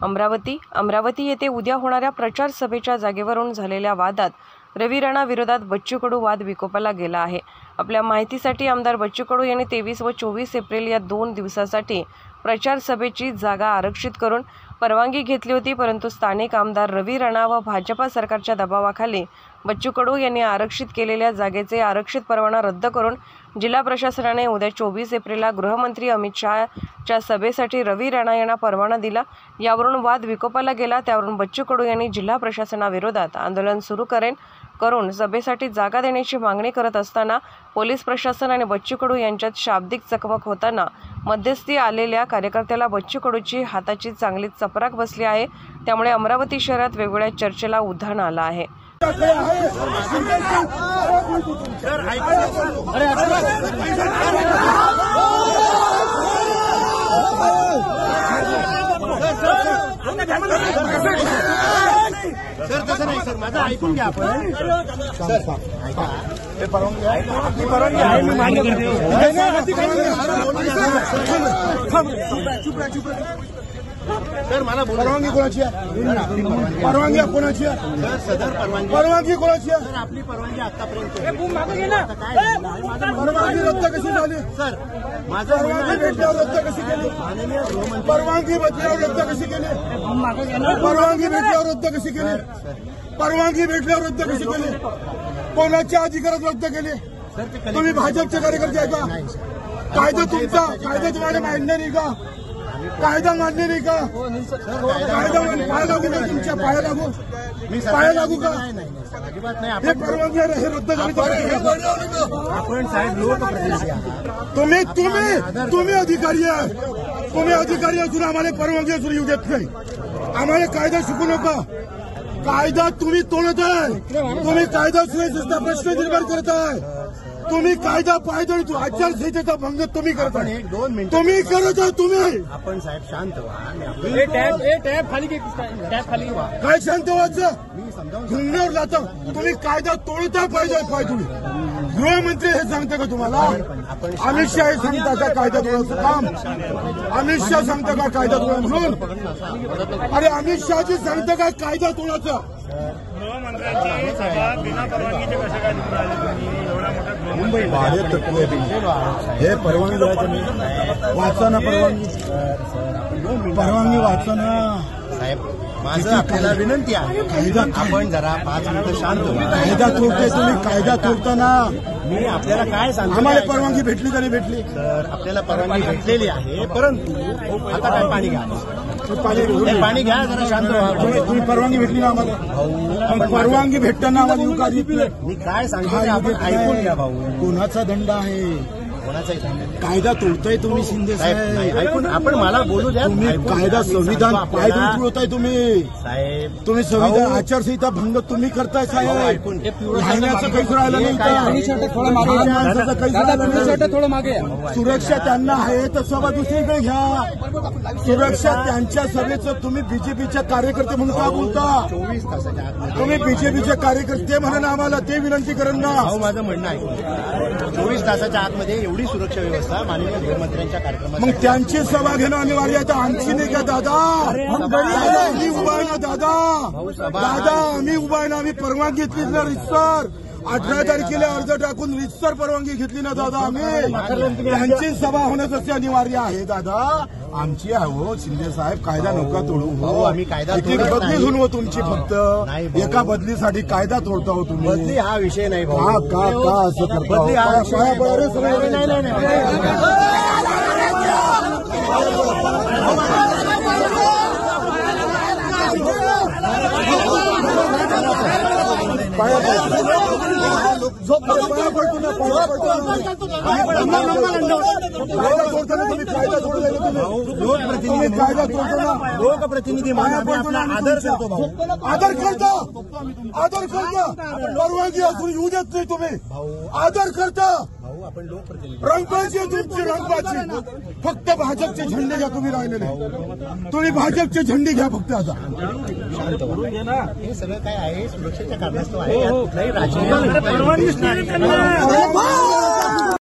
अमरावती येथे उद्या होणाऱ्या प्रचार सभेच्या जागेवरून झालेल्या वादात रवी राणा विरोधात बच्चू कडू वाद विकोपाला गेला आहे। आपल्या माहितीसाठी आमदार बच्चू कडू यांनी 23 व 24 एप्रिल या 2 दिवसासाठी प्रचार सभेची जागा आरक्षित करून परवानगी घेतली होती, परंतु स्थानिक आमदार रवी राणा व भाजपा सरकारच्या दबावाखाली बच्चू कडू यांनी आरक्षित केलेल्या जागेचे आरक्षित परवाना रद्द करून जिल्हा प्रशासनाने उद्या 24 एप्रिलला गृहमंत्री अमित शहाच्या सभेसाठी रवी राणा यांना परवाना दिला। यावरून वाद विकोपाला गेला। त्यावरून बच्चू कडू यांनी जिल्हा प्रशासनाविरोधात आंदोलन सुरू करून सभेसाठी जागा देण्याची मागणी करत असताना पोलीस प्रशासन आणि बच्चू कडू यांच्यात शाब्दिक चकमक होताना मध्यस्थी आलेल्या कार्यकर्त्याला बच्चू कडूची हाताची चांगलीच चपराक बसली आहे। त्यामुळे अमरावती शहरात वेगवेगळ्या चर्चेला उधाण आलं आहे। सर तसं नाही सर, माझं ऐकून घ्या आपण। सर ऐका, हे परवानगी आहे, मी मान्य करते। सर मला परवानगी कोणाची आहे? परवानगी कोणाची आहे? सर सदर परवानगी कोणाची आहे? सर आपली परवानगी आतापर्यंत परवानगी रद्द कशी झाली? सर माझं परवानगी भेटल्यावर रद्द कशी केली? परवानगी भेटल्यावर रद्द कशी केली? परवानगी भेटल्यावर रद्द कशी केली? परवानगी भेटल्यावर रद्द कशी केली? कोणाच्या अधिकारात रद्द केली? तुम्ही भाजपचे कार्यकर्ते आहे का? कायदा तुमचा, कायदा तुम्हाला मान्य नाही का? कायदा मान्य नाही का? कायदा पाया लागू का? तुमच्या पाया लागू? पाया लागू का? अजिबात नाही। हे परवानगी हे रद्द आपण साहेब लोक तुम्ही अधिकारी आहे, तुम्ही अधिकारी असून आम्हाला परवानगी असून येऊ देत नाही। आम्हाला कायदा शिकू नका। कायदा तुम्ही तोडत आहे, तुम्ही कायदा सुव्यवस्थेचा प्रश्न निर्माण करत आहे। तुम्ही कायदा पायदळी आचारसंहितेचा भंग तुम्ही करता। 1-2 मिनिट तुम्ही करत आहे। तुम्ही आपण साहेब शांत व्हा। टॅप खाली व्हा। काय शांत व्हायचं? मी समजावून जातो। तुम्ही कायदा तोडता पायदळी। गृहमंत्री हे सांगता का तुम्हाला? अमित शहा हे सांगता का कायदा तोडायचं काम? अमित शहा सांगता का कायदा तोडा म्हणून? अरे अमित शहाजी सांगता का कायदा तोडायचं? गृहमंत्र्यांची सभा बिना परवानगीचे कसे काय तिकडे आले? एवढा मोठा मुंबई भाजप हे परवानगी वाचना, परवानगी वाचना साहेब। माझं आपल्याला विनंती आहे, कायदा आपण जरा 5 मिनिटं शांत व्हा। कायदा तोडताय तुम्ही, कायदा तोडताना मी आपल्याला काय सांगतो? आम्हाला परवानगी भेटली तरी भेटली तर आपल्याला परवानगी भेटलेली आहे, परंतु आता काय पाणी घ्या, पाणी घ्या, जरा शांत व्हा। तुम्ही परवानगी भेटली ना आम्हाला? परवानगी भेटताना आम्हाला येऊ का? मी काय सांगतो आपण ऐकून घ्या भाऊ। कोणाचा दंड आहे? कोणाचाही दंड नाही। कायदा तोडताय तुम्ही शिंदे साहेब। ऐकून आपण मला बोलू द्या। तुम्ही कायदा संविधान पायदळी तोडताय तुम्ही साहेब। तुम्ही संविधान आचारसंहिता भंग तुम्ही करताय साहेब। ऐकून राहण्याचं काहीच राहिलं नाही का? थोडं मागे सुरक्षा त्यांना आहे तर सभा दुसरीकडे घ्या। सुरक्षा त्यांच्या सभेचं तुम्ही बीजेपीच्या कार्यकर्ते म्हणून का बोलता? 24 तासाच्या आत तुम्ही बीजेपीचे कार्यकर्ते म्हणून आम्हाला ते विनंती करेन ना। माझं म्हणणं आहे 24 तासाच्या आतमध्ये एवढी सुरक्षा व्यवस्था माननीय गृहमंत्र्यांच्या कार्यक्रमात मग त्यांची सभा घेणं अनिवार्य आहे। आमची नाही का दादा? आम्ही उभा आहे ना दादा, आम्ही उभा आहे ना। आम्ही परवानगी घेतली ना रितसर 18 तारखेला अर्ज टाकून रितसर परवानगी घेतली ना दादा। आम्ही त्यांची सभा होणं तसे अनिवार्य आहे दादा। आमची आहे हो शिंदे साहेब, कायदा नका तोडू हो। आम्ही कायदा बदली घेऊन हो तुमची, फक्त एका बदलीसाठी कायदा तोडता हो तुम्ही। बदली हा विषय नाही का असं करता? बदली हा विषय लोकप्रतिनिधी आदर करतो भाऊ, आदर करता परवानगी असून येऊ देत नाही तुम्ही। आदर करता भाऊ, आपण लोकप्रतिनिधी रंगाची तुमची रंगाची फक्त भाजपचे झेंडे घ्या तुम्ही राहिलेले। तुम्ही भाजपचे झेंडे घ्या फक्त। आता हे सगळं काय आहे सुरक्षेच्या कारणास्तव आहे, कुठलाही राजकीय